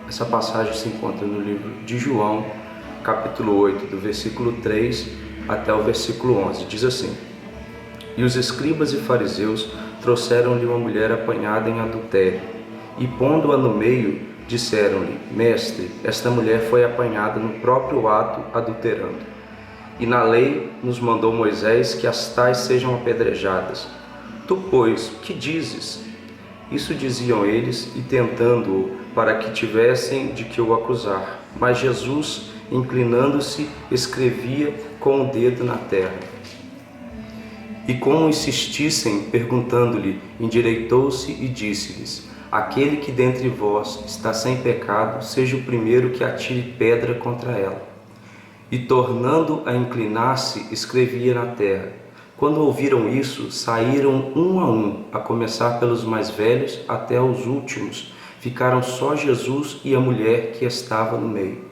Essa passagem se encontra no livro de João, capítulo 8, do versículo 3 até o versículo 11. Diz assim: E os escribas e fariseus trouxeram-lhe uma mulher apanhada em adultério, e pondo-a no meio, disseram-lhe: Mestre, esta mulher foi apanhada no próprio ato adulterando. E na lei nos mandou Moisés que as tais sejam apedrejadas. Tu, pois, que dizes? Isso diziam eles, e tentando-o, para que tivessem de que o acusar. Mas Jesus, inclinando-se, escrevia com o dedo na terra. E como insistissem, perguntando-lhe, endireitou-se e disse-lhes: Aquele que dentre vós está sem pecado, seja o primeiro que atire pedra contra ela. E tornando a inclinar-se, escrevia na terra. Quando ouviram isso, saíram um a um, a começar pelos mais velhos até os últimos. Ficaram só Jesus e a mulher que estava no meio.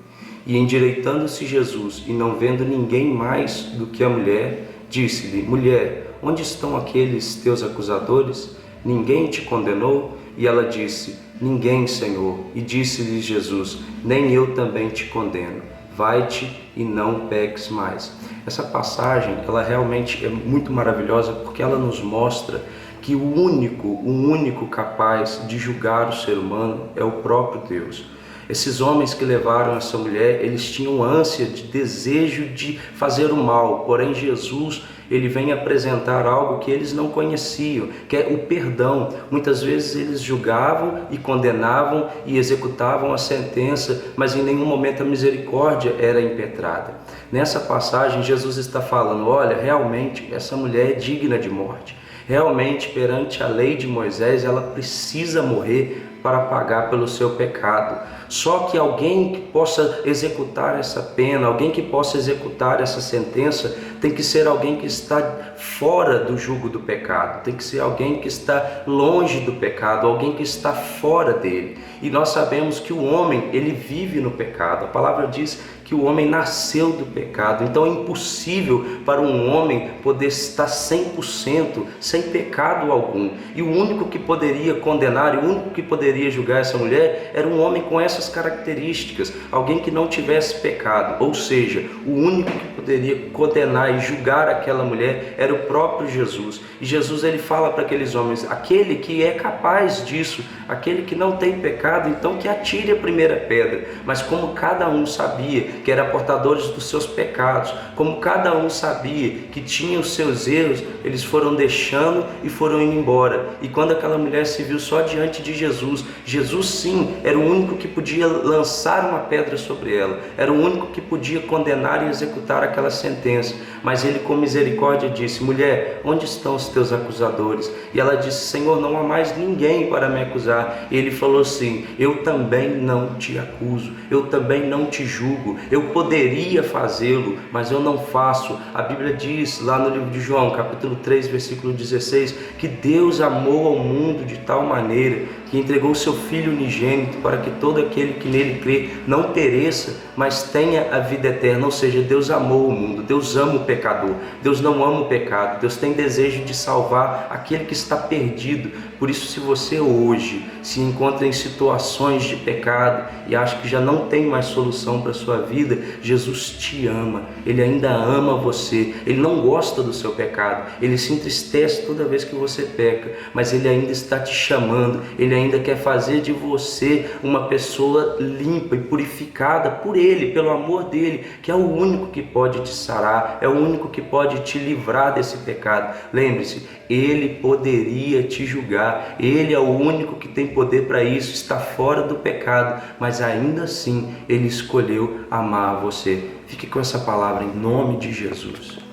E endireitando-se Jesus, e não vendo ninguém mais do que a mulher, disse-lhe: Mulher, onde estão aqueles teus acusadores? Ninguém te condenou? E ela disse: Ninguém, Senhor. E disse-lhe Jesus: Nem eu também te condeno. Vai-te e não peques mais. Essa passagem, ela realmente é muito maravilhosa porque ela nos mostra que o único capaz de julgar o ser humano é o próprio Deus. Esses homens que levaram essa mulher, eles tinham ânsia, de desejo de fazer o mal, porém Jesus, ele vem apresentar algo que eles não conheciam, que é o perdão. Muitas vezes eles julgavam e condenavam e executavam a sentença, mas em nenhum momento a misericórdia era impetrada. Nessa passagem, Jesus está falando: olha, realmente essa mulher é digna de morte. Realmente, perante a lei de Moisés, ela precisa morrer para pagar pelo seu pecado. Só que alguém que possa executar essa pena, alguém que possa executar essa sentença, tem que ser alguém que está fora do jugo do pecado, tem que ser alguém que está longe do pecado, alguém que está fora dele. E nós sabemos que o homem, ele vive no pecado. A palavra diz que o homem nasceu do pecado, então é impossível para um homem poder estar 100% sem pecado algum. E o único que poderia condenar, e o único que poderia julgar essa mulher era um homem com essas características, alguém que não tivesse pecado. Ou seja, o único que poderia condenar e julgar aquela mulher era o próprio Jesus. E Jesus, ele fala para aqueles homens: aquele que é capaz disso, aquele que não tem pecado, então que atire a primeira pedra. Mas como cada um sabia que eram portadores dos seus pecados, como cada um sabia que tinha os seus erros, eles foram deixando e foram indo embora. E quando aquela mulher se viu só diante de Jesus, Jesus sim era o único que podia lançar uma pedra sobre ela, era o único que podia condenar e executar aquela sentença. Mas ele, com misericórdia, disse: Mulher, onde estão os teus acusadores? E ela disse: Senhor, não há mais ninguém para me acusar. E ele falou assim: Eu também não te acuso, eu também não te julgo. Eu poderia fazê-lo, mas eu não faço. A Bíblia diz lá no livro de João, capítulo 3, versículo 16, que Deus amou ao mundo de tal maneira que entregou o seu Filho unigênito para que todo aquele que nele crê não pereça, mas tenha a vida eterna. Ou seja, Deus amou o mundo, Deus ama o pecador, Deus não ama o pecado, Deus tem desejo de salvar aquele que está perdido. Por isso, se você hoje se encontra em situações de pecado e acha que já não tem mais solução para a sua vida, Jesus te ama, Ele ainda ama você, Ele não gosta do seu pecado, Ele se entristece toda vez que você peca, mas Ele ainda está te chamando, Ele ainda quer fazer de você uma pessoa limpa e purificada por Ele, pelo amor dEle, que é o único que pode te sarar, é o único que pode te livrar desse pecado. Lembre-se, Ele poderia te julgar, Ele é o único que tem poder para isso, está fora do pecado, mas ainda assim Ele escolheu amar você. Fique com essa palavra em nome de Jesus.